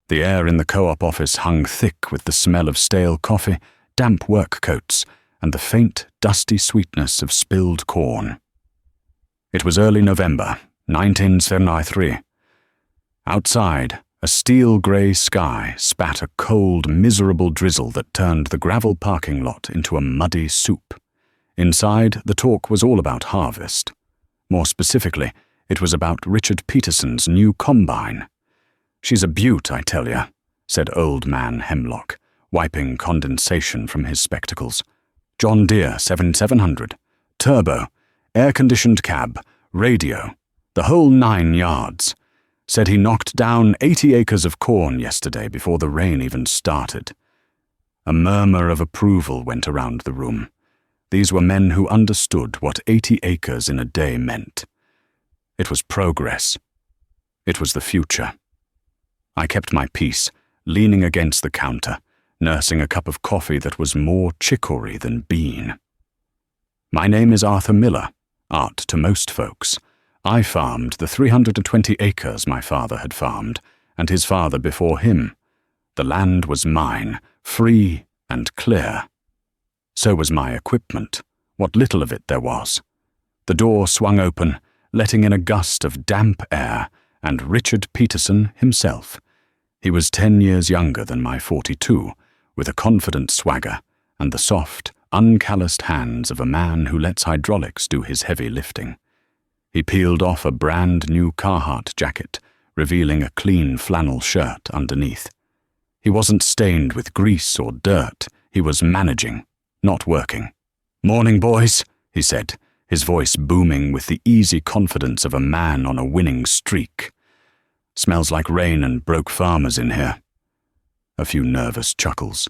The air in the co-op office hung thick with the smell of stale coffee, damp work coats, and the faint, dusty sweetness of spilled corn. It was early November, 1973. Outside, a steel-grey sky spat a cold, miserable drizzle that turned the gravel parking lot into a muddy soup. Inside, the talk was all about harvest. More specifically, it was about Richard Peterson's new combine. "She's a beaut, I tell ya," said old man Hemlock, wiping condensation from his spectacles. "John Deere 7700, turbo, air-conditioned cab, radio, the whole 9 yards. Said he knocked down 80 acres of corn yesterday before the rain even started." A murmur of approval went around the room. These were men who understood what 80 acres in a day meant. It was progress. It was the future. I kept my peace, leaning against the counter, nursing a cup of coffee that was more chicory than bean. "My name is Arthur Miller, Art to most folks. I farmed the 320 acres my father had farmed, and his father before him. The land was mine, free and clear. So was my equipment, what little of it there was." The door swung open, letting in a gust of damp air, and Richard Peterson himself. He was 10 years younger than my 42, with a confident swagger and the soft, uncalloused hands of a man who lets hydraulics do his heavy lifting. He peeled off a brand-new Carhartt jacket, revealing a clean flannel shirt underneath. He wasn't stained with grease or dirt. He was managing, not working. "Morning, boys," he said, his voice booming with the easy confidence of a man on a winning streak. "Smells like rain and broke farmers in here." A few nervous chuckles.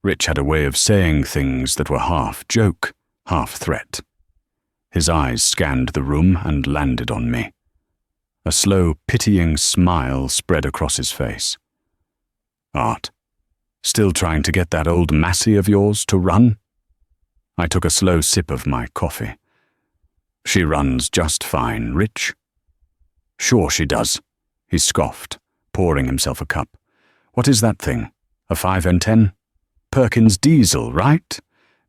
Rich had a way of saying things that were half joke, half threat. His eyes scanned the room and landed on me. A slow, pitying smile spread across his face. "Art, still trying to get that old Massey of yours to run?" I took a slow sip of my coffee. "She runs just fine, Rich." "Sure she does," he scoffed, pouring himself a cup. "What is that thing? A 5N10? Perkins diesel, right?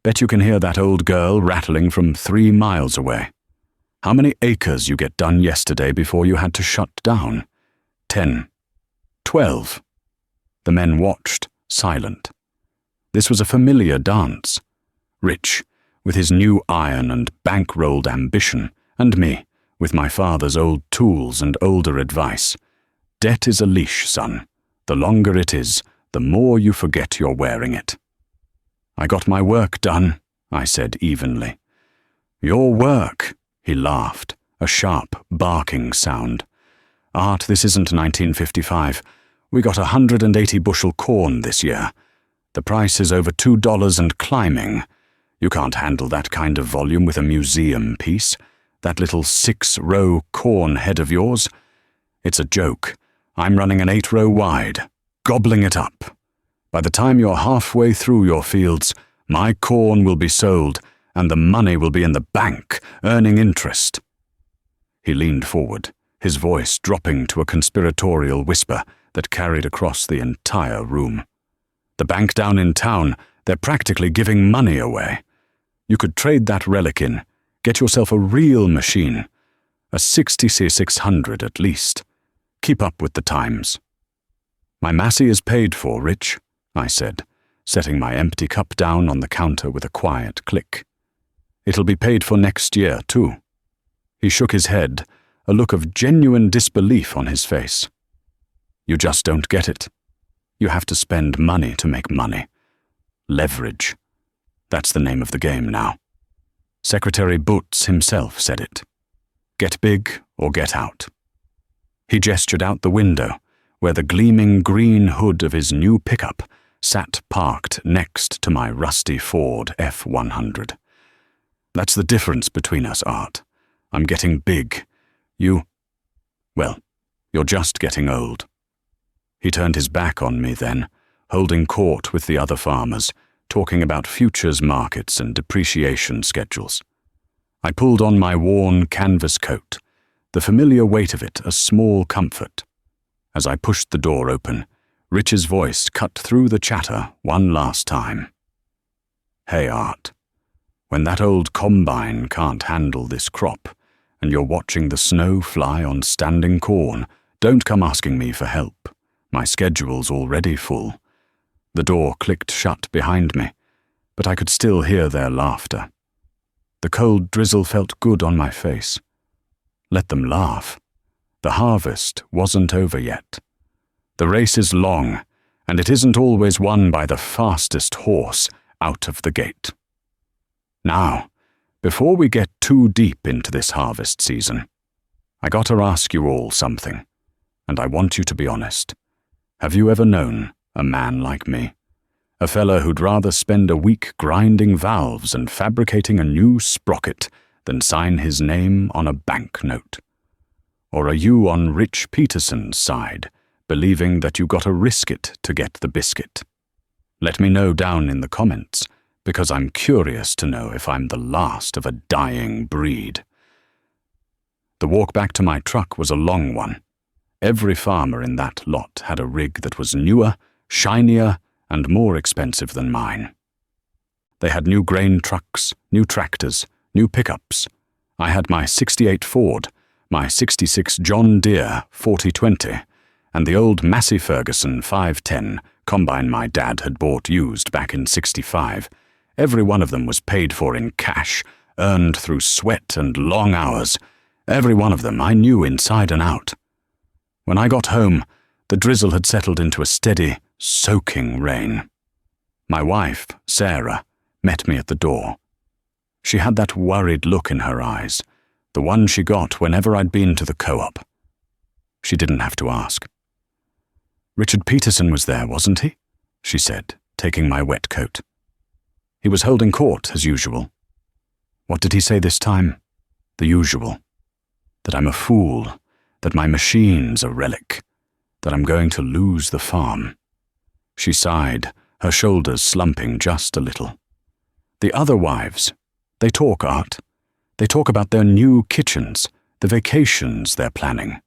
Bet you can hear that old girl rattling from 3 miles away. How many acres you get done yesterday before you had to shut down?" 10. 12. The men watched, silent. This was a familiar dance. Rich, with his new iron and bankrolled ambition, and me, with my father's old tools and older advice. Debt is a leash, son. The longer it is, the more you forget you're wearing it. "I got my work done," I said evenly. "Your work," he laughed, a sharp, barking sound. "Art, this isn't 1955. We got 180 bushel corn this year. The price is over $2 and climbing. You can't handle that kind of volume with a museum piece, that little 6-row corn head of yours. It's a joke. I'm running an 8-row wide, gobbling it up. By the time you're halfway through your fields, my corn will be sold, and the money will be in the bank, earning interest." He leaned forward, his voice dropping to a conspiratorial whisper that carried across the entire room. "The bank down in town, they're practically giving money away. You could trade that relic in, get yourself a real machine, a 60C600 at least. Keep up with the times." "My Massey is paid for, Rich," I said, setting my empty cup down on the counter with a quiet click. "It'll be paid for next year, too." He shook his head, a look of genuine disbelief on his face. "You just don't get it. You have to spend money to make money. Leverage. That's the name of the game now. Secretary Boots himself said it. Get big or get out." He gestured out the window, where the gleaming green hood of his new pickup sat parked next to my rusty Ford F100. "That's the difference between us, Art. I'm getting big. Well, you're just getting old." He turned his back on me then, holding court with the other farmers, talking about futures markets and depreciation schedules. I pulled on my worn canvas coat, the familiar weight of it a small comfort. As I pushed the door open, Rich's voice cut through the chatter one last time. "Hey, Art, when that old combine can't handle this crop, and you're watching the snow fly on standing corn, don't come asking me for help. My schedule's already full." The door clicked shut behind me, but I could still hear their laughter. The cold drizzle felt good on my face. Let them laugh. The harvest wasn't over yet. The race is long, and it isn't always won by the fastest horse out of the gate. Now, before we get too deep into this harvest season, I gotta ask you all something, and I want you to be honest. Have you ever known a man like me? A fella who'd rather spend a week grinding valves and fabricating a new sprocket than sign his name on a banknote? Or are you on Rich Peterson's side, believing that you gotta risk it to get the biscuit? Let me know down in the comments, because I'm curious to know if I'm the last of a dying breed. The walk back to my truck was a long one. Every farmer in that lot had a rig that was newer, shinier, and more expensive than mine. They had new grain trucks, new tractors, new pickups. I had my '68 Ford, my '66 John Deere 4020, and the old Massey Ferguson 510 combine my dad had bought used back in '65. Every one of them was paid for in cash, earned through sweat and long hours. Every one of them I knew inside and out. When I got home, the drizzle had settled into a steady, soaking rain. My wife, Sarah, met me at the door. She had that worried look in her eyes, the one she got whenever I'd been to the co-op. She didn't have to ask. "Richard Peterson was there, wasn't he?" she said, taking my wet coat. "He was holding court, as usual." "What did he say this time?" "The usual. That I'm a fool, that my machine's a relic, that I'm going to lose the farm." She sighed, her shoulders slumping just a little. "The other wives, they talk, Art. They talk about their new kitchens, the vacations they're planning.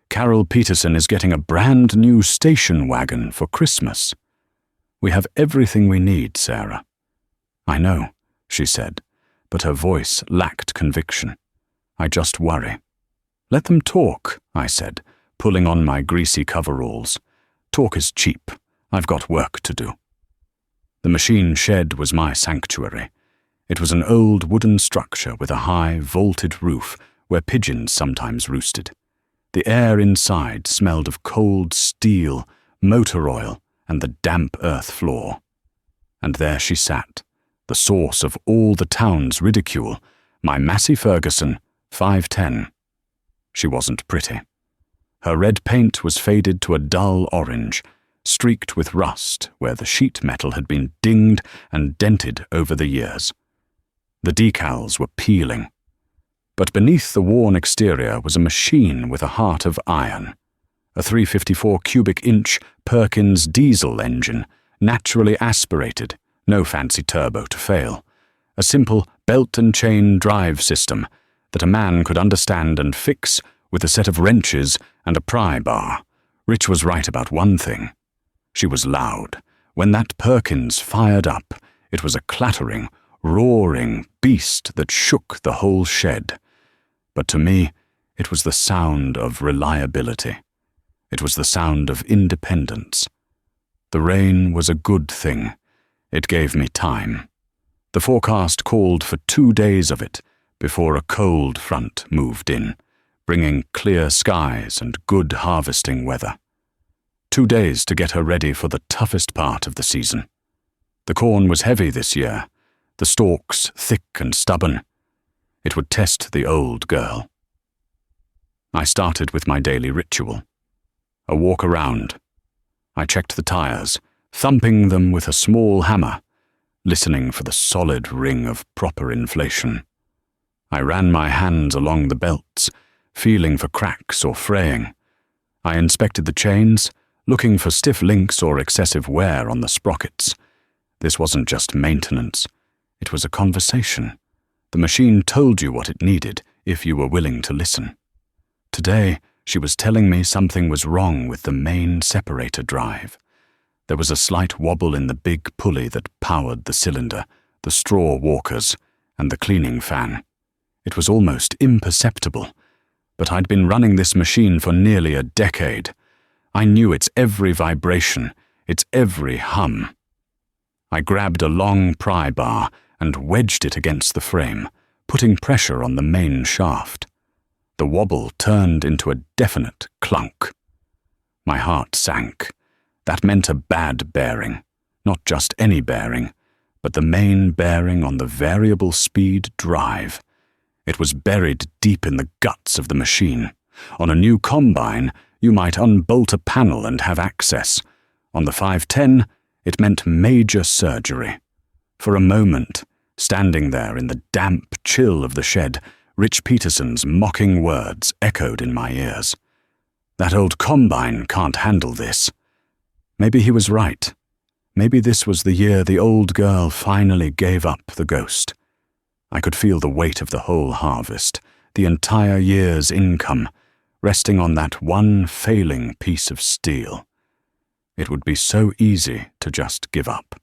Carol Peterson is getting a brand new station wagon for Christmas. We have everything we need, Sarah." "I know," she said, but her voice lacked conviction. "I just worry." "Let them talk," I said, pulling on my greasy coveralls. "Talk is cheap. I've got work to do." The machine shed was my sanctuary. It was an old wooden structure with a high, vaulted roof where pigeons sometimes roosted. The air inside smelled of cold steel, motor oil, and the damp earth floor. And there she sat, the source of all the town's ridicule, my Massey Ferguson 510. She wasn't pretty. Her red paint was faded to a dull orange, streaked with rust where the sheet metal had been dinged and dented over the years. The decals were peeling. But beneath the worn exterior was a machine with a heart of iron. A 354 cubic inch Perkins diesel engine, naturally aspirated, no fancy turbo to fail. A simple belt and chain drive system that a man could understand and fix with a set of wrenches and a pry bar. Rich was right about one thing. She was loud. When that Perkins fired up, it was a clattering, roaring beast that shook the whole shed. But to me, it was the sound of reliability. It was the sound of independence. The rain was a good thing. It gave me time. The forecast called for 2 days of it before a cold front moved in, bringing clear skies and good harvesting weather. 2 days to get her ready for the toughest part of the season. The corn was heavy this year, the stalks thick and stubborn. It would test the old girl. I started with my daily ritual. A walk around. I checked the tires, thumping them with a small hammer, listening for the solid ring of proper inflation. I ran my hands along the belts, feeling for cracks or fraying. I inspected the chains, looking for stiff links or excessive wear on the sprockets. This wasn't just maintenance. It was a conversation. The machine told you what it needed if you were willing to listen. Today, she was telling me something was wrong with the main separator drive. There was a slight wobble in the big pulley that powered the cylinder, the straw walkers, and the cleaning fan. It was almost imperceptible, but I'd been running this machine for nearly a decade. I knew its every vibration, its every hum. I grabbed a long pry bar and wedged it against the frame, putting pressure on the main shaft. The wobble turned into a definite clunk. My heart sank. That meant a bad bearing, not just any bearing, but the main bearing on the variable speed drive. It was buried deep in the guts of the machine. On a new combine, you might unbolt a panel and have access. On the 510, it meant major surgery. For a moment, standing there in the damp chill of the shed, Rich Peterson's mocking words echoed in my ears. That old combine can't handle this. Maybe he was right. Maybe this was the year the old girl finally gave up the ghost. I could feel the weight of the whole harvest, the entire year's income, resting on that one failing piece of steel. It would be so easy to just give up.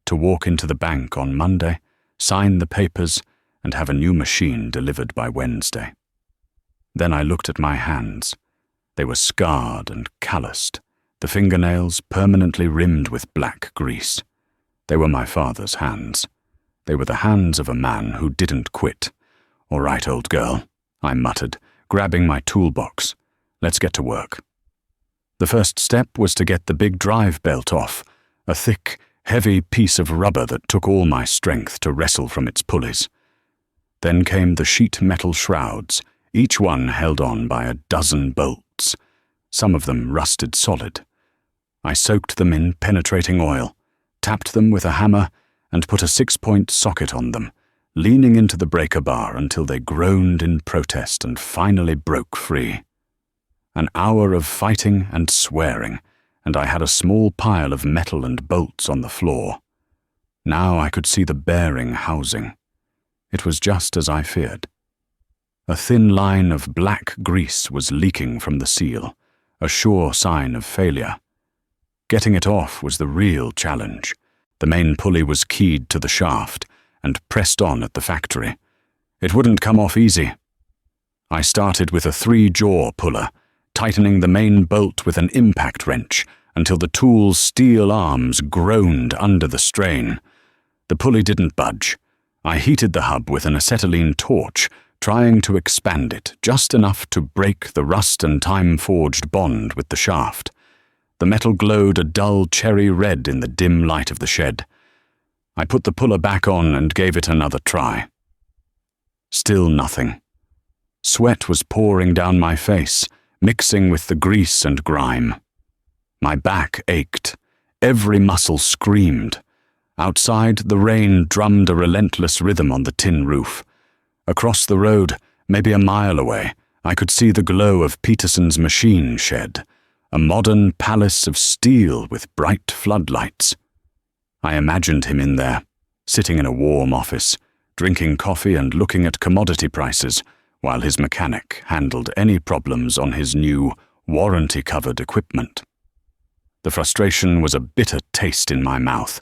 To walk into the bank on Monday, sign the papers, and have a new machine delivered by Wednesday. Then I looked at my hands. They were scarred and calloused, the fingernails permanently rimmed with black grease. They were my father's hands. They were the hands of a man who didn't quit. "All right, old girl," I muttered, grabbing my toolbox. "Let's get to work." The first step was to get the big drive belt off, a thick, heavy piece of rubber that took all my strength to wrestle from its pulleys. Then came the sheet metal shrouds, each one held on by a dozen bolts, some of them rusted solid. I soaked them in penetrating oil, tapped them with a hammer, and put a 6-point socket on them, leaning into the breaker bar until they groaned in protest and finally broke free. An hour of fighting and swearing, and I had a small pile of metal and bolts on the floor. Now I could see the bearing housing. It was just as I feared. A thin line of black grease was leaking from the seal, a sure sign of failure. Getting it off was the real challenge. The main pulley was keyed to the shaft and pressed on at the factory. It wouldn't come off easy. I started with a 3-jaw puller, tightening the main bolt with an impact wrench until the tool's steel arms groaned under the strain. The pulley didn't budge. I heated the hub with an acetylene torch, trying to expand it just enough to break the rust and time-forged bond with the shaft. The metal glowed a dull cherry red in the dim light of the shed. I put the puller back on and gave it another try. Still nothing. Sweat was pouring down my face, mixing with the grease and grime. My back ached. Every muscle screamed. Outside, the rain drummed a relentless rhythm on the tin roof. Across the road, maybe a mile away, I could see the glow of Peterson's machine shed, a modern palace of steel with bright floodlights. I imagined him in there, sitting in a warm office, drinking coffee and looking at commodity prices, while his mechanic handled any problems on his new, warranty-covered equipment. The frustration was a bitter taste in my mouth.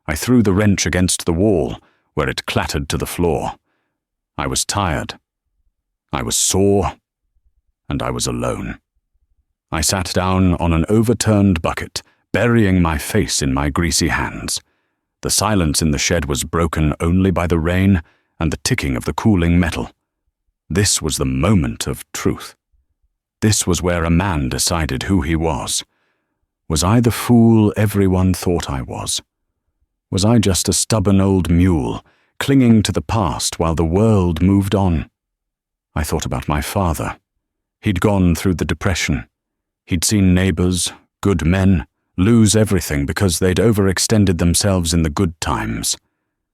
I threw the wrench against the wall, where it clattered to the floor. I was tired. I was sore, and I was alone. I sat down on an overturned bucket, burying my face in my greasy hands. The silence in the shed was broken only by the rain and the ticking of the cooling metal. This was the moment of truth. This was where a man decided who he was. Was I the fool everyone thought I was? Was I just a stubborn old mule, clinging to the past while the world moved on? I thought about my father. He'd gone through the Depression. He'd seen neighbors, good men, lose everything because they'd overextended themselves in the good times.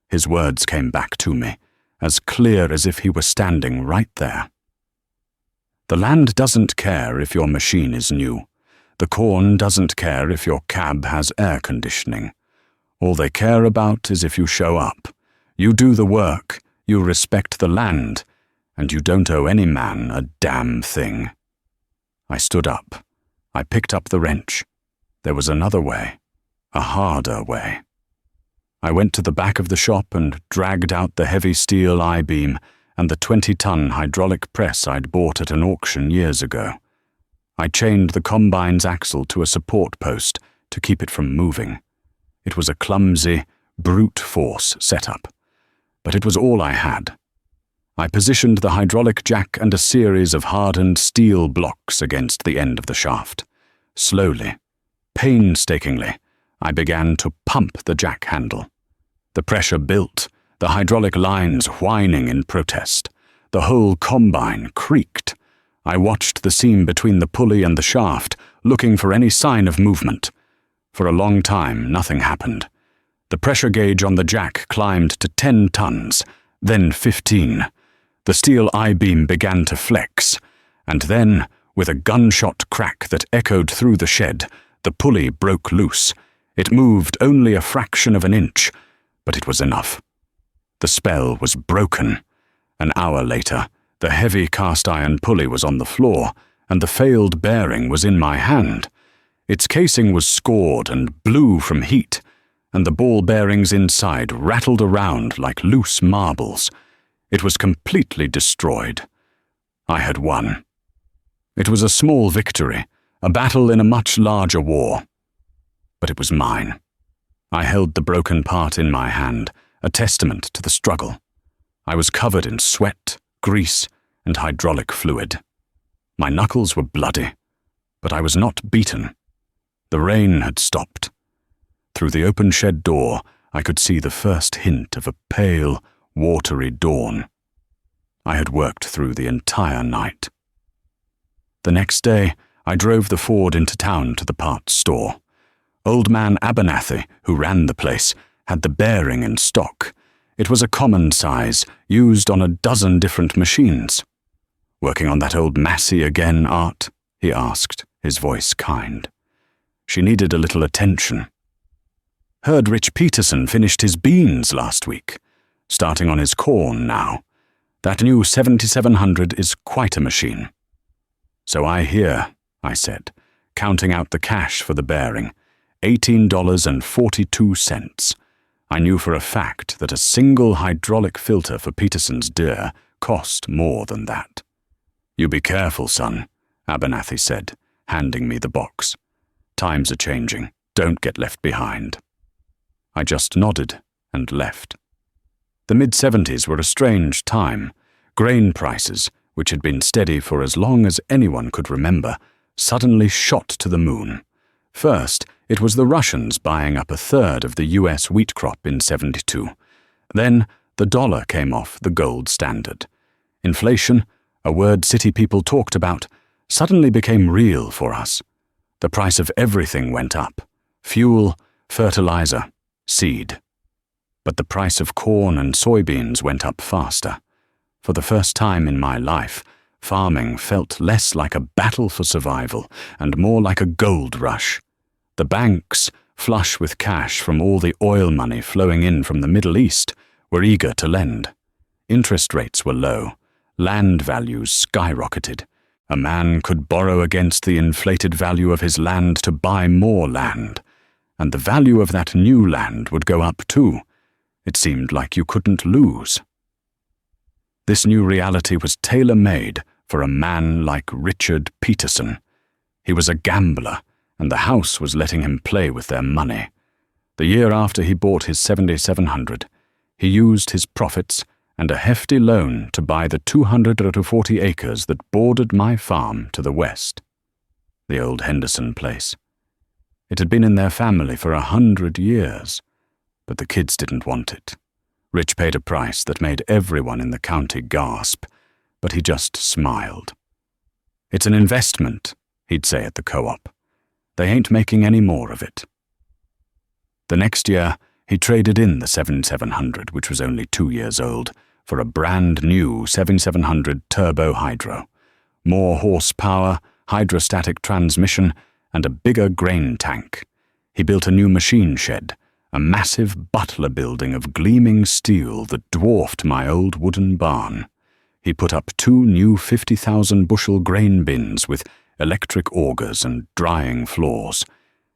His words came back to me, as clear as if he were standing right there. The land doesn't care if your machine is new. The corn doesn't care if your cab has air conditioning. All they care about is if you show up. You do the work, you respect the land, and you don't owe any man a damn thing. I stood up. I picked up the wrench. There was another way. a harder way. I went to the back of the shop and dragged out the heavy steel I-beam and the 20-ton hydraulic press I'd bought at an auction years ago. I chained the combine's axle to a support post to keep it from moving. It was a clumsy, brute force setup, but it was all I had. I positioned the hydraulic jack and a series of hardened steel blocks against the end of the shaft. Slowly, painstakingly, I began to pump the jack handle. The pressure built, the hydraulic lines whining in protest. The whole combine creaked. I watched the seam between the pulley and the shaft, looking for any sign of movement. For a long time, nothing happened. The pressure gauge on the jack climbed to 10 tons, then 15. The steel I-beam began to flex, and then, with a gunshot crack that echoed through the shed, the pulley broke loose. It moved only a fraction of an inch, but it was enough. The spell was broken. An hour later, the heavy cast-iron pulley was on the floor, and the failed bearing was in my hand. Its casing was scored and blue from heat, and the ball bearings inside rattled around like loose marbles. It was completely destroyed. I had won. It was a small victory, a battle in a much larger war. But it was mine. I held the broken part in my hand, a testament to the struggle. I was covered in sweat, grease, and hydraulic fluid. My knuckles were bloody, but I was not beaten. The rain had stopped. Through the open shed door, I could see the first hint of a pale, watery dawn. I had worked through the entire night. The next day, I drove the Ford into town to the parts store. Old man Abernathy, who ran the place, had the bearing in stock. It was a common size, used on a dozen different machines. "Working on that old Massey again, Art?" he asked, his voice kind. She needed a little attention. "Heard Rich Peterson finished his beans last week. Starting on his corn now. That new 7700 is quite a machine." "So I hear," I said, counting out the cash for the bearing. $18.42. I knew for a fact that a single hydraulic filter for Peterson's Deer cost more than that. "You be careful, son," Abernathy said, handing me the box. "Times are changing. Don't get left behind." I just nodded and left. The mid-70s were a strange time. Grain prices, which had been steady for as long as anyone could remember, suddenly shot to the moon. First, it was the Russians buying up a third of the US wheat crop in '72. Then, the dollar came off the gold standard. Inflation, a word city people talked about, suddenly became real for us. The price of everything went up: fuel, fertilizer, seed. But the price of corn and soybeans went up faster. For the first time in my life, farming felt less like a battle for survival and more like a gold rush. The banks, flush with cash from all the oil money flowing in from the Middle East, were eager to lend. Interest rates were low. Land values skyrocketed. A man could borrow against the inflated value of his land to buy more land. And the value of that new land would go up too. It seemed like you couldn't lose. This new reality was tailor-made for a man like Richard Peterson. He was a gambler, and the house was letting him play with their money. The year after he bought his 7700, he used his profits and a hefty loan to buy the 240 acres that bordered my farm to the west. The old Henderson place. It had been in their family for 100 years, but the kids didn't want it. Rich paid a price that made everyone in the county gasp, but he just smiled. "It's an investment," he'd say at the co-op. "They ain't making any more of it." The next year, he traded in the 7700, which was only 2 years old, for a brand new 7700 turbo hydro. More horsepower, hydrostatic transmission, and a bigger grain tank. He built a new machine shed, a massive butler building of gleaming steel that dwarfed my old wooden barn. He put up 2 new 50,000 bushel grain bins with electric augers and drying floors.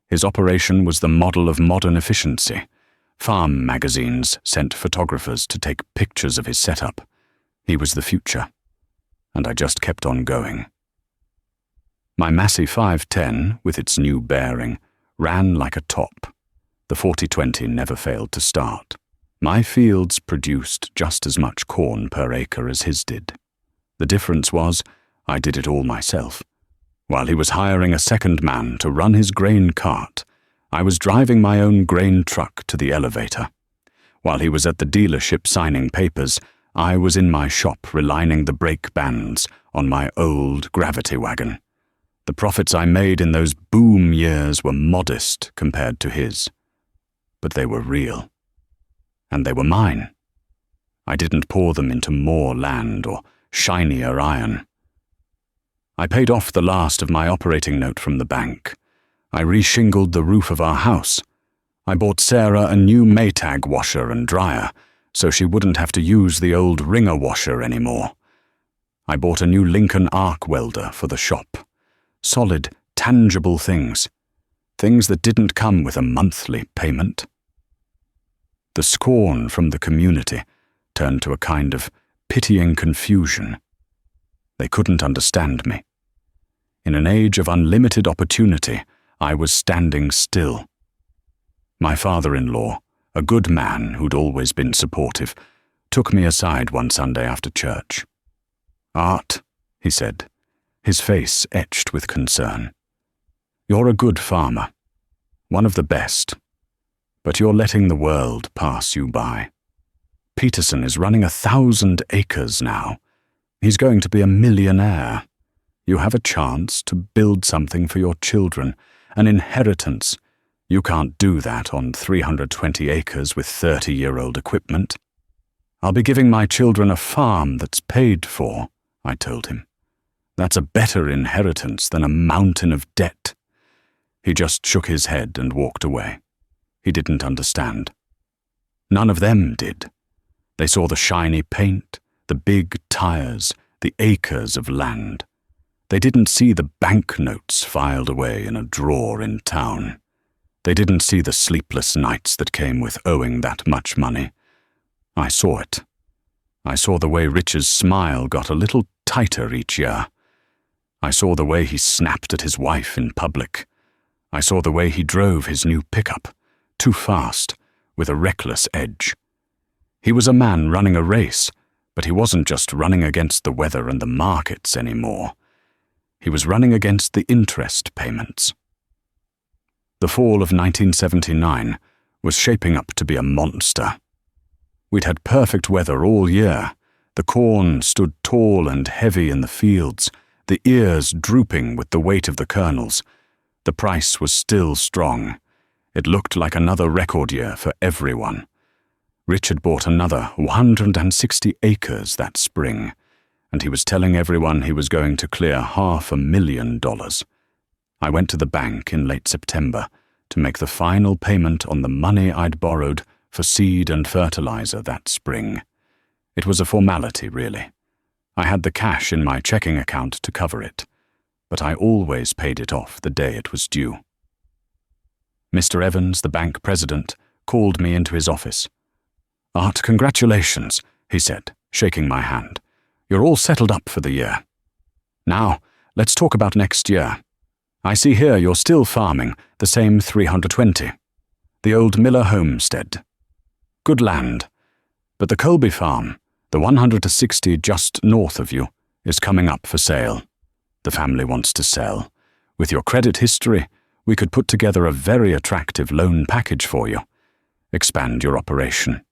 His operation was the model of modern efficiency. Farm magazines sent photographers to take pictures of his setup. He was the future. And I just kept on going. My Massey 510, with its new bearing, ran like a top. The 40-20 never failed to start. My fields produced just as much corn per acre as his did. The difference was, I did it all myself. While he was hiring a second man to run his grain cart, I was driving my own grain truck to the elevator. While he was at the dealership signing papers, I was in my shop relining the brake bands on my old gravity wagon. The profits I made in those boom years were modest compared to his. But they were real. And they were mine. I didn't pour them into more land or shinier iron. I paid off the last of my operating note from the bank. I reshingled the roof of our house. I bought Sarah a new Maytag washer and dryer, so she wouldn't have to use the old wringer washer anymore. I bought a new Lincoln arc welder for the shop. Solid, tangible things. Things that didn't come with a monthly payment. The scorn from the community turned to a kind of pitying confusion. They couldn't understand me. In an age of unlimited opportunity, I was standing still. My father-in-law, a good man who'd always been supportive, took me aside one Sunday after church. "Art," he said, his face etched with concern. "You're a good farmer, one of the best, but you're letting the world pass you by. Peterson is running 1,000 acres now. He's going to be a millionaire. You have a chance to build something for your children, an inheritance. You can't do that on 320 acres with 30-year-old equipment." "I'll be giving my children a farm that's paid for," I told him. "That's a better inheritance than a mountain of debt." He just shook his head and walked away. He didn't understand. None of them did. They saw the shiny paint, the big tires, the acres of land. They didn't see the banknotes filed away in a drawer in town. They didn't see the sleepless nights that came with owing that much money. I saw it. I saw the way Rich's smile got a little tighter each year. I saw the way he snapped at his wife in public. I saw the way he drove his new pickup, too fast, with a reckless edge. He was a man running a race, but he wasn't just running against the weather and the markets anymore. He was running against the interest payments. The fall of 1979 was shaping up to be a monster. We'd had perfect weather all year. The corn stood tall and heavy in the fields, the ears drooping with the weight of the kernels. The price was still strong. It looked like another record year for everyone. Rich had bought another 160 acres that spring, and he was telling everyone he was going to clear $500,000. I went to the bank in late September to make the final payment on the money I'd borrowed for seed and fertilizer that spring. It was a formality, really. I had the cash in my checking account to cover it, but I always paid it off the day it was due. Mr. Evans, the bank president, called me into his office. "Art, congratulations," he said, shaking my hand. "You're all settled up for the year. Now, let's talk about next year. I see here you're still farming the same 320. The old Miller homestead. Good land. But the Colby farm, the 160 just north of you, is coming up for sale. The family wants to sell. With your credit history, we could put together a very attractive loan package for you. Expand your operation.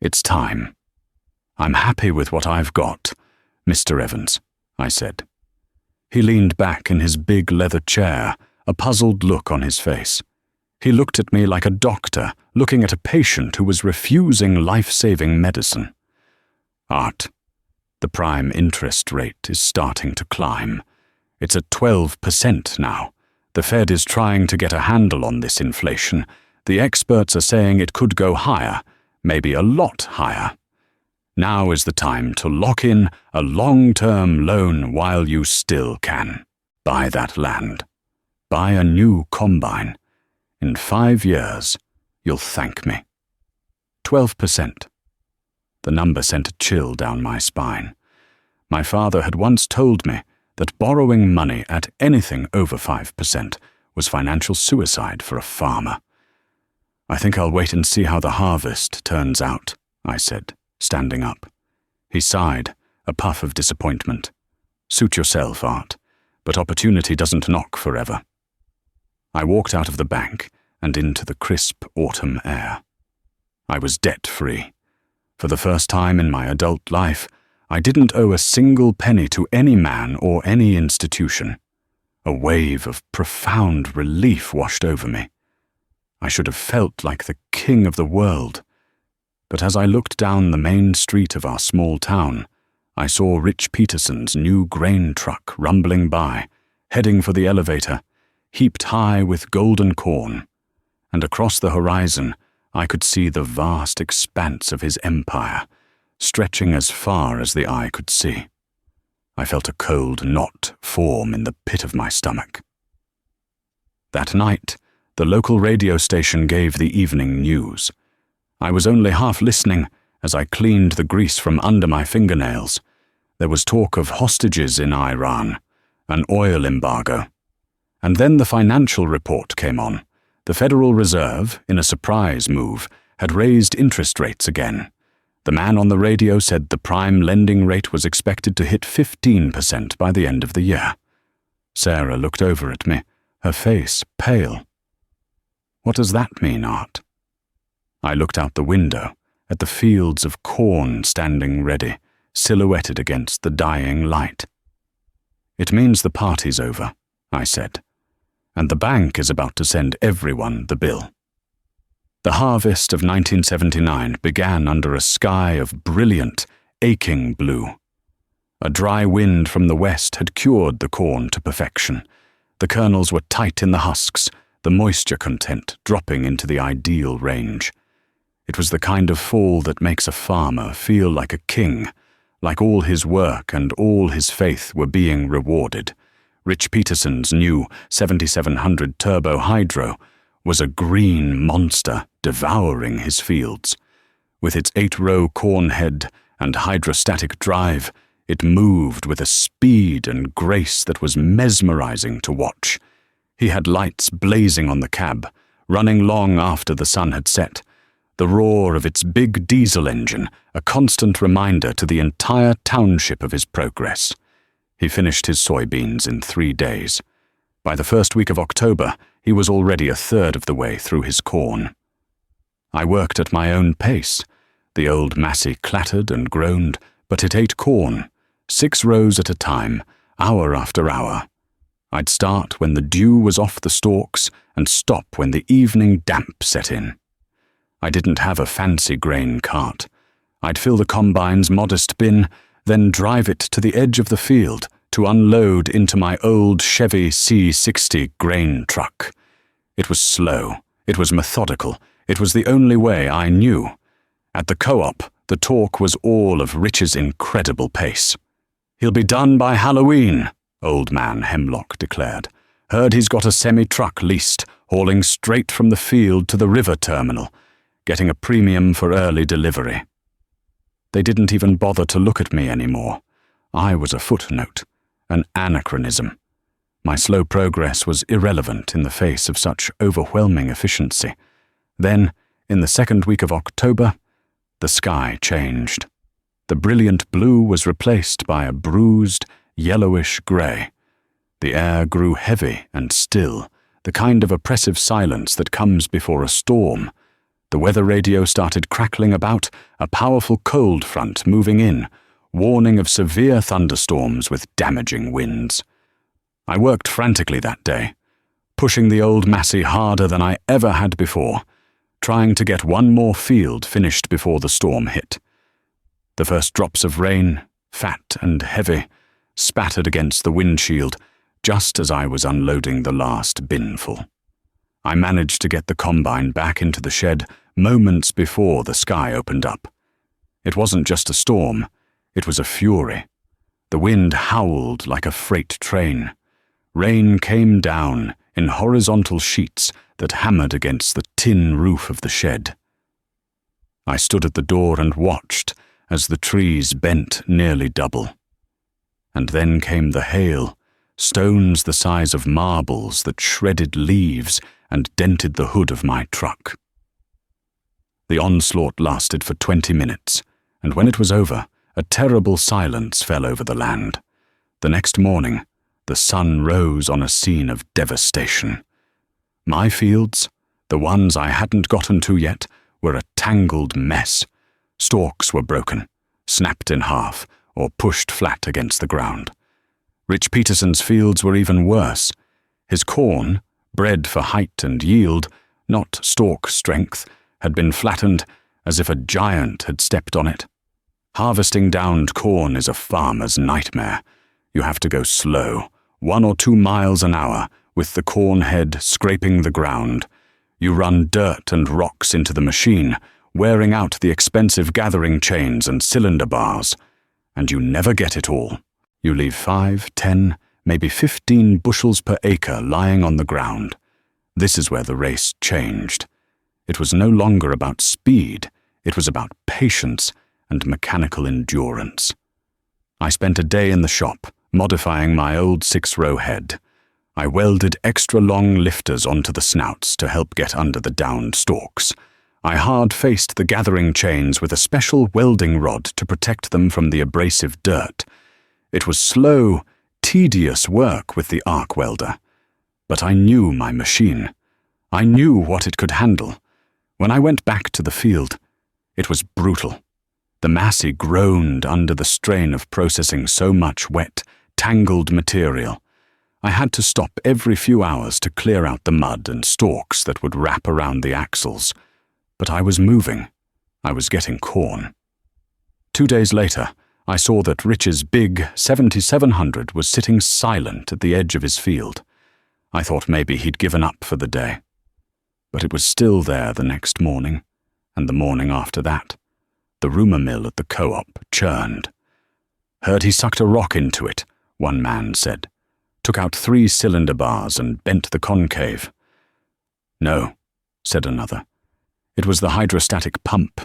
It's time." "I'm happy with what I've got, Mr. Evans," I said. He leaned back in his big leather chair, a puzzled look on his face. He looked at me like a doctor looking at a patient who was refusing life-saving medicine. "Art, the prime interest rate is starting to climb. It's at 12% now. The Fed is trying to get a handle on this inflation. The experts are saying it could go higher, maybe a lot higher. Now is the time to lock in a long-term loan while you still can. Buy that land. Buy a new combine. In 5 years, you'll thank me. 12%. The number sent a chill down my spine. My father had once told me that borrowing money at anything over 5% was financial suicide for a farmer. I think I'll wait and see how the harvest turns out, I said, standing up. He sighed, a puff of disappointment. Suit yourself, Art, but opportunity doesn't knock forever. I walked out of the bank and into the crisp autumn air. I was debt-free. For the first time in my adult life, I didn't owe a single penny to any man or any institution. A wave of profound relief washed over me. I should have felt like the king of the world. But as I looked down the main street of our small town, I saw Rich Peterson's new grain truck rumbling by, heading for the elevator, heaped high with golden corn. And across the horizon, I could see the vast expanse of his empire, stretching as far as the eye could see. I felt a cold knot form in the pit of my stomach. That night, the local radio station gave the evening news. I was only half listening as I cleaned the grease from under my fingernails. There was talk of hostages in Iran, an oil embargo. And then the financial report came on. The Federal Reserve, in a surprise move, had raised interest rates again. The man on the radio said the prime lending rate was expected to hit 15% by the end of the year. Sarah looked over at me, her face pale. What does that mean, Art? I looked out the window at the fields of corn standing ready, silhouetted against the dying light. It means the party's over, I said, and the bank is about to send everyone the bill. The harvest of 1979 began under a sky of brilliant, aching blue. A dry wind from the west had cured the corn to perfection. The kernels were tight in the husks, the moisture content dropping into the ideal range. It was the kind of fall that makes a farmer feel like a king, like all his work and all his faith were being rewarded. Rich Peterson's new 7700 Turbo Hydro was a green monster devouring his fields. With its 8-row corn head and hydrostatic drive, it moved with a speed and grace that was mesmerizing to watch. He had lights blazing on the cab, running long after the sun had set. The roar of its big diesel engine, a constant reminder to the entire township of his progress. He finished his soybeans in 3 days. By the first week of October, he was already a third of the way through his corn. I worked at my own pace. The old Massey clattered and groaned, but it ate corn, 6 rows at a time, hour after hour. I'd start when the dew was off the stalks and stop when the evening damp set in. I didn't have a fancy grain cart. I'd fill the combine's modest bin, then drive it to the edge of the field to unload into my old Chevy C60 grain truck. It was slow, it was methodical, it was the only way I knew. At the co-op, the talk was all of Rich's incredible pace. "He'll be done by Halloween," old man Hemlock declared. "Heard he's got a semi-truck leased, hauling straight from the field to the river terminal, getting a premium for early delivery." They didn't even bother to look at me anymore. I was a footnote, an anachronism. My slow progress was irrelevant in the face of such overwhelming efficiency. Then, in the second week of October, the sky changed. The brilliant blue was replaced by a bruised, yellowish grey. The air grew heavy and still, the kind of oppressive silence that comes before a storm. The weather radio started crackling about, a powerful cold front moving in, warning of severe thunderstorms with damaging winds. I worked frantically that day, pushing the old Massey harder than I ever had before, trying to get one more field finished before the storm hit. The first drops of rain, fat and heavy, spattered against the windshield just as I was unloading the last binful. I managed to get the combine back into the shed moments before the sky opened up. It wasn't just a storm, it was a fury. The wind howled like a freight train. Rain came down in horizontal sheets that hammered against the tin roof of the shed. I stood at the door and watched as the trees bent nearly double. And then came the hail, stones the size of marbles that shredded leaves and dented the hood of my truck. The onslaught lasted for 20 minutes, and when it was over, a terrible silence fell over the land. The next morning, the sun rose on a scene of devastation. My fields, the ones I hadn't gotten to yet, were a tangled mess. Stalks were broken, snapped in half, or pushed flat against the ground. Rich Peterson's fields were even worse. His corn, bred for height and yield, not stalk strength, had been flattened as if a giant had stepped on it. Harvesting downed corn is a farmer's nightmare. You have to go slow, 1 or 2 miles an hour, with the corn head scraping the ground. You run dirt and rocks into the machine, wearing out the expensive gathering chains and cylinder bars. And you never get it all. You leave 5, 10, maybe 15 bushels per acre lying on the ground. This is where the race changed. It was no longer about speed, it was about patience and mechanical endurance. I spent a day in the shop, modifying my old 6-row head. I welded extra long lifters onto the snouts to help get under the downed stalks. I hard-faced the gathering chains with a special welding rod to protect them from the abrasive dirt. It was slow, tedious work with the arc welder. But I knew my machine. I knew what it could handle. When I went back to the field, it was brutal. The Massey groaned under the strain of processing so much wet, tangled material. I had to stop every few hours to clear out the mud and stalks that would wrap around the axles. But I was moving. I was getting corn. 2 days later, I saw that Rich's big 7700 was sitting silent at the edge of his field. I thought maybe he'd given up for the day. But it was still there the next morning, and the morning after that. The rumour mill at the co-op churned. "Heard he sucked a rock into it," one man said. "Took out 3 cylinder bars and bent the concave." "No," said another. "It was the hydrostatic pump.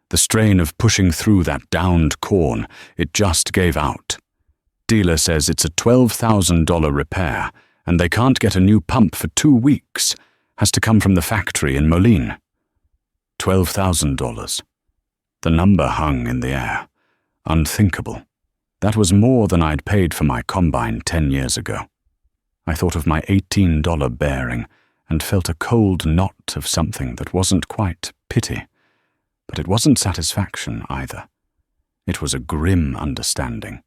The strain of pushing through that downed corn, it just gave out. Dealer says it's a $12,000 repair, and they can't get a new pump for 2 weeks. Has to come from the factory in Moline." $12,000. The number hung in the air. Unthinkable. That was more than I'd paid for my combine 10 years ago. I thought of my $18 bearing and felt a cold knot of something that wasn't quite pity. But it wasn't satisfaction either. It was a grim understanding.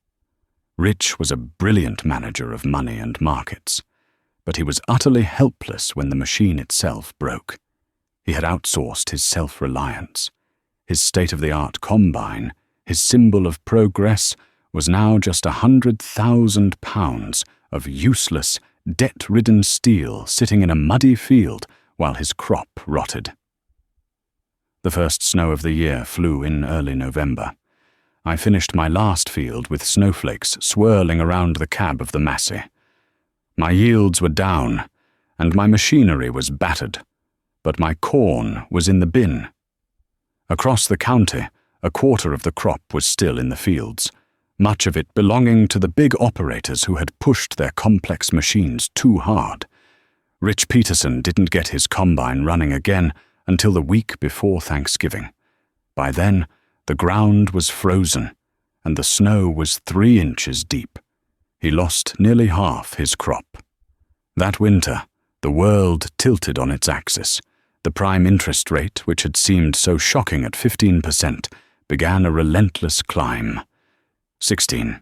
Rich was a brilliant manager of money and markets, but he was utterly helpless when the machine itself broke. He had outsourced his self-reliance. His state-of-the-art combine, his symbol of progress, was now just 100,000 pounds of useless, debt-ridden steel sitting in a muddy field while his crop rotted. The first snow of the year flew in early November. I finished my last field with snowflakes swirling around the cab of the Massey. My yields were down, and my machinery was battered, but my corn was in the bin. Across the county, a quarter of the crop was still in the fields, much of it belonging to the big operators who had pushed their complex machines too hard. Rich Peterson didn't get his combine running again until the week before Thanksgiving. By then, the ground was frozen, and the snow was 3 inches deep. He lost nearly half his crop. That winter, the world tilted on its axis. The prime interest rate, which had seemed so shocking at 15%, began a relentless climb. 16.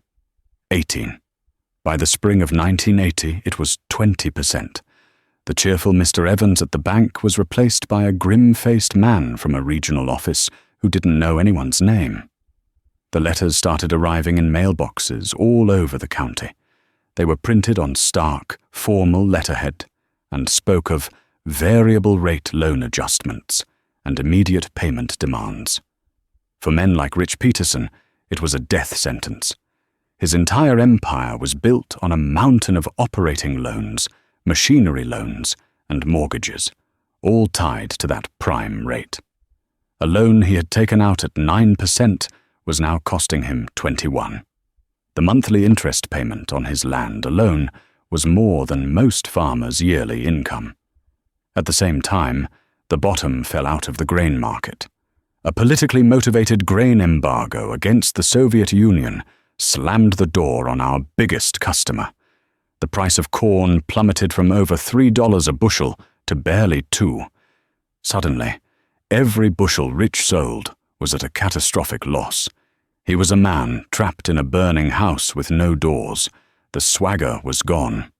18. By the spring of 1980, it was 20%. The cheerful Mr. Evans at the bank was replaced by a grim-faced man from a regional office who didn't know anyone's name. The letters started arriving in mailboxes all over the county. They were printed on stark, formal letterhead and spoke of variable rate loan adjustments and immediate payment demands. For men like Rich Peterson, it was a death sentence. His entire empire was built on a mountain of operating loans, machinery loans, and mortgages, all tied to that prime rate. A loan he had taken out at 9% was now costing him 21%. The monthly interest payment on his land alone was more than most farmers' yearly income. At the same time, the bottom fell out of the grain market. A politically motivated grain embargo against the Soviet Union slammed the door on our biggest customer. The price of corn plummeted from over $3 a bushel to barely $2. Suddenly, every bushel Rich sold was at a catastrophic loss. He was a man trapped in a burning house with no doors. The swagger was gone.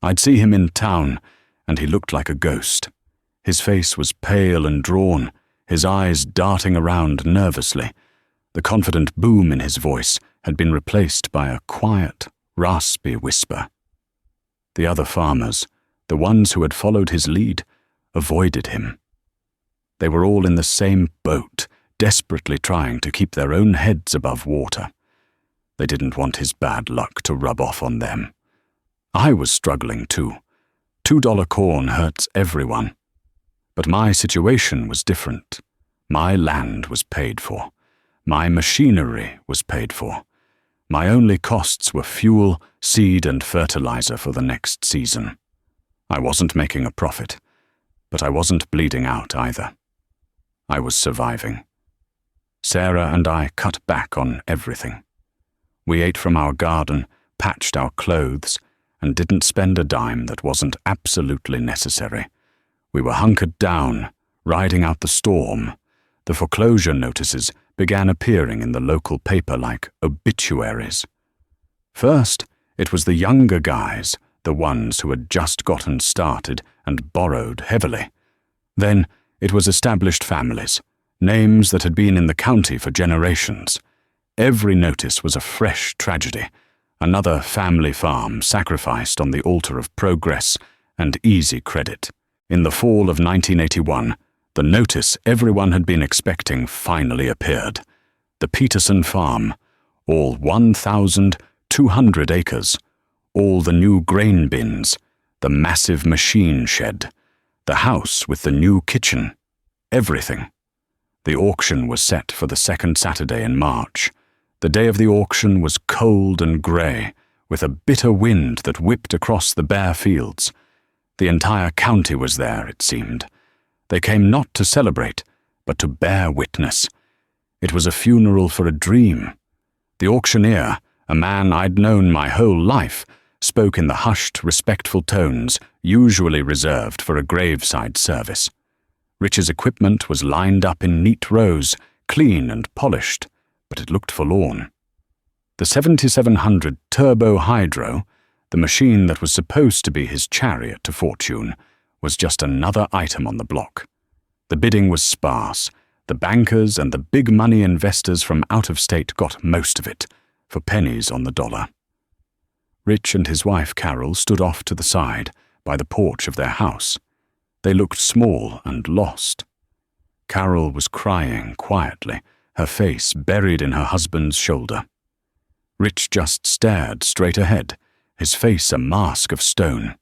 I'd see him in town, and he looked like a ghost. His face was pale and drawn, his eyes darting around nervously. The confident boom in his voice had been replaced by a quiet, raspy whisper. The other farmers, the ones who had followed his lead, avoided him. They were all in the same boat, desperately trying to keep their own heads above water. They didn't want his bad luck to rub off on them. I was struggling too. $2 corn hurts everyone. But my situation was different. My land was paid for. My machinery was paid for. My only costs were fuel, seed, and fertilizer for the next season. I wasn't making a profit, but I wasn't bleeding out either. I was surviving. Sarah and I cut back on everything. We ate from our garden, patched our clothes, and didn't spend a dime that wasn't absolutely necessary. We were hunkered down, riding out the storm. The foreclosure notices began appearing in the local paper like obituaries. First, it was the younger guys, the ones who had just gotten started and borrowed heavily. Then it was established families, names that had been in the county for generations. Every notice was a fresh tragedy, another family farm sacrificed on the altar of progress and easy credit. In the fall of 1981, the notice everyone had been expecting finally appeared. The Peterson farm, all 1,200 acres, all the new grain bins, the massive machine shed, the house with the new kitchen, everything. The auction was set for the second Saturday in March. The day of the auction was cold and grey, with a bitter wind that whipped across the bare fields. The entire county was there, it seemed. They came not to celebrate, but to bear witness. It was a funeral for a dream. The auctioneer, a man I'd known my whole life, spoke in the hushed, respectful tones usually reserved for a graveside service. Rich's equipment was lined up in neat rows, clean and polished, but it looked forlorn. The 7700 Turbo Hydro, the machine that was supposed to be his chariot to fortune, was just another item on the block. The bidding was sparse. The bankers and the big money investors from out of state got most of it, for pennies on the dollar. Rich and his wife Carol stood off to the side, by the porch of their house. They looked small and lost. Carol was crying quietly, her face buried in her husband's shoulder. Rich just stared straight ahead, his face a mask of stone.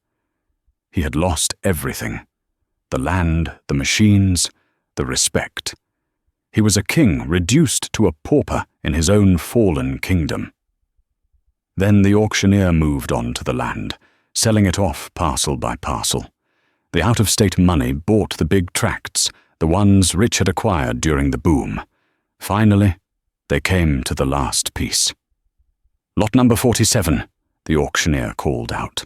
He had lost everything: the land, the machines, the respect. He was a king reduced to a pauper in his own fallen kingdom. Then the auctioneer moved on to the land, selling it off parcel by parcel. The out-of-state money bought the big tracts, the ones Rich had acquired during the boom. Finally, they came to the last piece. "Lot number 47, the auctioneer called out.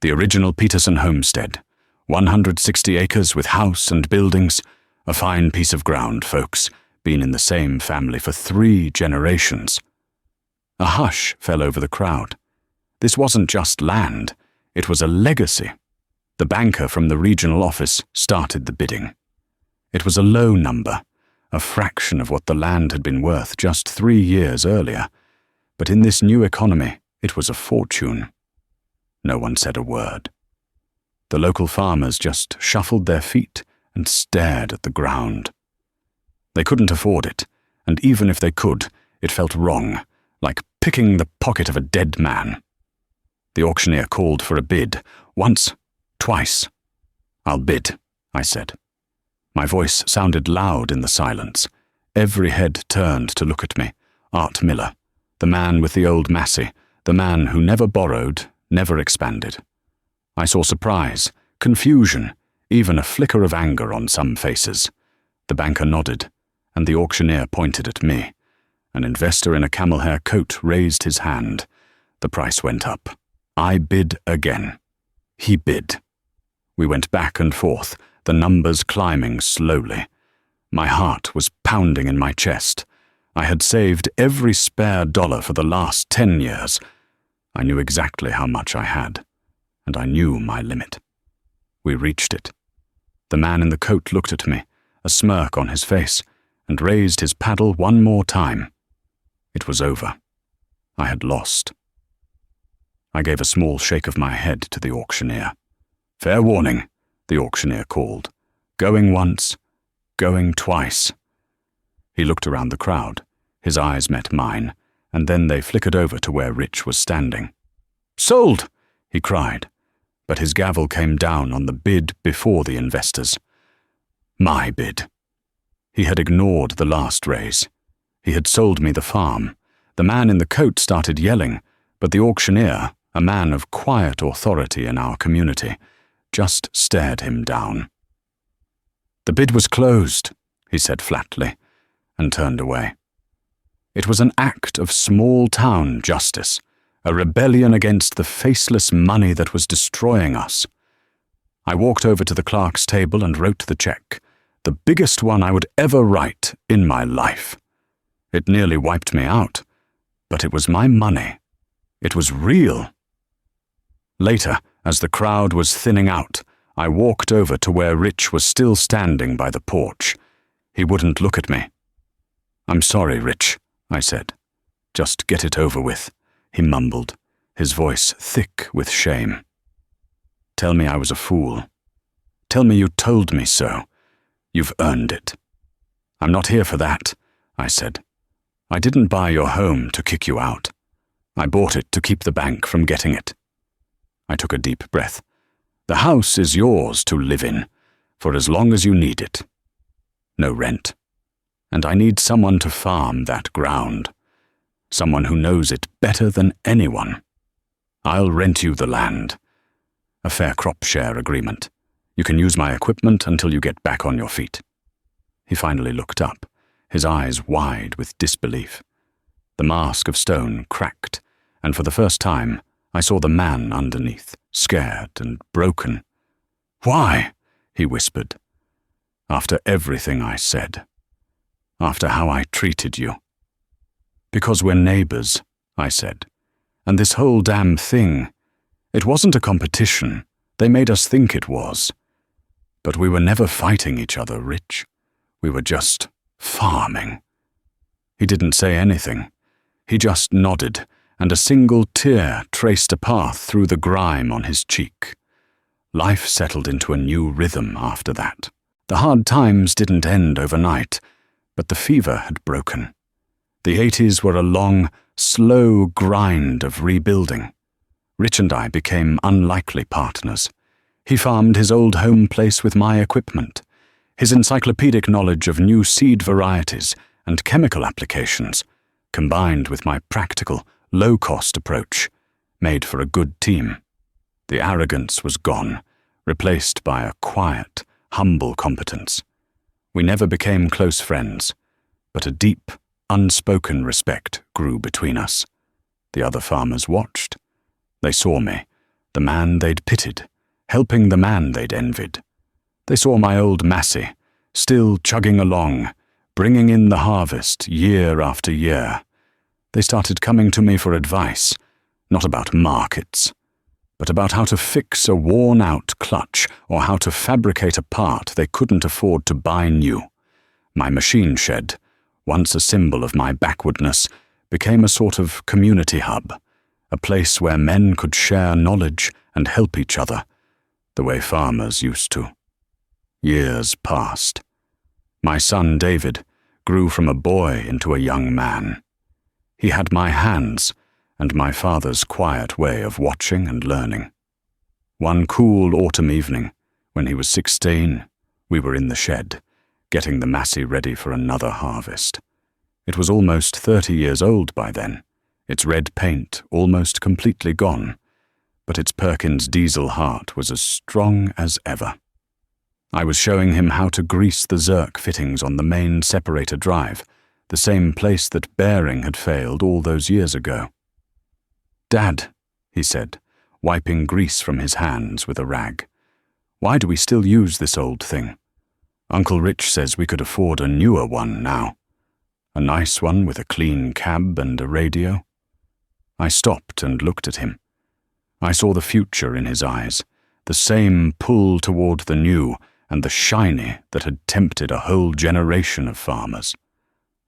The original Peterson homestead, 160 acres with house and buildings, a fine piece of ground, folks, been in the same family for 3 generations. A hush fell over the crowd. This wasn't just land, it was a legacy. The banker from the regional office started the bidding. It was a low number, a fraction of what the land had been worth just 3 years earlier, but in this new economy, it was a fortune. No one said a word. The local farmers just shuffled their feet and stared at the ground. They couldn't afford it, and even if they could, it felt wrong, like picking the pocket of a dead man. The auctioneer called for a bid, Once, twice. I'll bid, I said. My voice sounded loud in the silence. Every head turned to look at me. Art Miller, the man with the old Massey, the man who never borrowed, never expanded. I saw surprise, confusion, even a flicker of anger on some faces. The banker nodded, and the auctioneer pointed at me. An investor in a camel hair coat raised his hand. The price went up. I bid again. He bid. We went back and forth, the numbers climbing slowly. My heart was pounding in my chest. I had saved every spare dollar for the last 10 years. I knew exactly how much I had, and I knew my limit. We reached it. The man in the coat looked at me, a smirk on his face, and raised his paddle one more time. It was over. I had lost. I gave a small shake of my head to the auctioneer. "Fair warning," the auctioneer called. "Going once, going twice." He looked around the crowd. His eyes met mine, and then they flickered over to where Rich was standing. "Sold!" he cried, but his gavel came down on the bid before the investors. My bid. He had ignored the last raise. He had sold me the farm. The man in the coat started yelling, but the auctioneer, a man of quiet authority in our community, just stared him down. "The bid was closed," he said flatly, and turned away. It was an act of small-town justice, a rebellion against the faceless money that was destroying us. I walked over to the clerk's table and wrote the check, the biggest one I would ever write in my life. It nearly wiped me out, but it was my money. It was real. Later, as the crowd was thinning out, I walked over to where Rich was still standing by the porch. He wouldn't look at me. "I'm sorry, Rich," I said. "Just get it over with," he mumbled, his voice thick with shame. "Tell me I was a fool. Tell me you told me so. You've earned it." "I'm not here for that," I said. "I didn't buy your home to kick you out. I bought it to keep the bank from getting it." I took a deep breath. "The house is yours to live in, for as long as you need it. No rent. And I need someone to farm that ground. Someone who knows it better than anyone. I'll rent you the land. A fair crop share agreement. You can use my equipment until you get back on your feet." He finally looked up, his eyes wide with disbelief. The mask of stone cracked, and for the first time, I saw the man underneath, scared and broken. "Why?" he whispered. "After everything I said. After how I treated you." "Because we're neighbors," I said. "And this whole damn thing, it wasn't a competition. They made us think it was. But we were never fighting each other, Rich. We were just farming." He didn't say anything. He just nodded, and a single tear traced a path through the grime on his cheek. Life settled into a new rhythm after that. The hard times didn't end overnight, but the fever had broken. The 80s were a long, slow grind of rebuilding. Rich and I became unlikely partners. He farmed his old home place with my equipment. His encyclopedic knowledge of new seed varieties and chemical applications, combined with my practical, low-cost approach, made for a good team. The arrogance was gone, replaced by a quiet, humble competence. We never became close friends, but a deep, unspoken respect grew between us. The other farmers watched. They saw me, the man they'd pitied, helping the man they'd envied. They saw my old Massey, still chugging along, bringing in the harvest year after year. They started coming to me for advice, not about markets, but about how to fix a worn-out clutch or how to fabricate a part they couldn't afford to buy new. My machine shed, once a symbol of my backwardness, became a sort of community hub, a place where men could share knowledge and help each other, the way farmers used to. Years passed. My son David grew from a boy into a young man. He had my hands and my father's quiet way of watching and learning. One cool autumn evening, when he was 16, we were in the shed, getting the Massey ready for another harvest. It was almost 30 years old by then, its red paint almost completely gone, but its Perkins diesel heart was as strong as ever. I was showing him how to grease the Zerk fittings on the main separator drive, the same place that bearing had failed all those years ago. "Dad," he said, wiping grease from his hands with a rag, "why do we still use this old thing? Uncle Rich says we could afford a newer one now. A nice one with a clean cab and a radio." I stopped and looked at him. I saw the future in his eyes, the same pull toward the new and the shiny that had tempted a whole generation of farmers.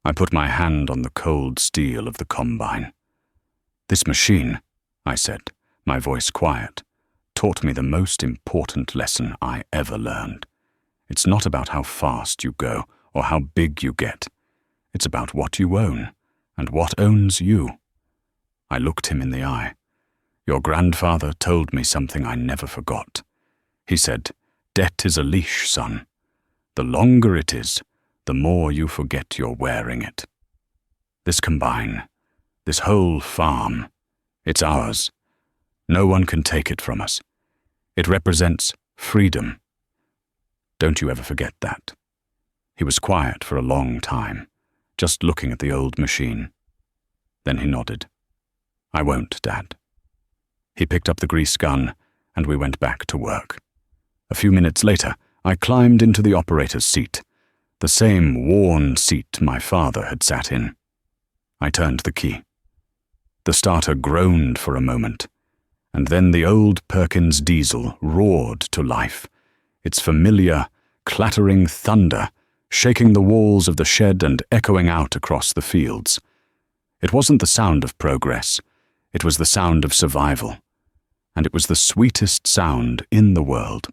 I put my hand on the cold steel of the combine. "This machine," I said, my voice quiet, "taught me the most important lesson I ever learned. It's not about how fast you go or how big you get. It's about what you own and what owns you." I looked him in the eye. "Your grandfather told me something I never forgot. He said, 'Debt is a leash, son. The longer it is, the more you forget you're wearing it.' This combine, this whole farm, it's ours. No one can take it from us. It represents freedom. Don't you ever forget that." He was quiet for a long time, just looking at the old machine. Then he nodded. "I won't, Dad." He picked up the grease gun, and we went back to work. A few minutes later, I climbed into the operator's seat, the same worn seat my father had sat in. I turned the key. The starter groaned for a moment, and then the old Perkins diesel roared to life, its familiar, clattering thunder shaking the walls of the shed and echoing out across the fields. It wasn't the sound of progress, it was the sound of survival, and it was the sweetest sound in the world.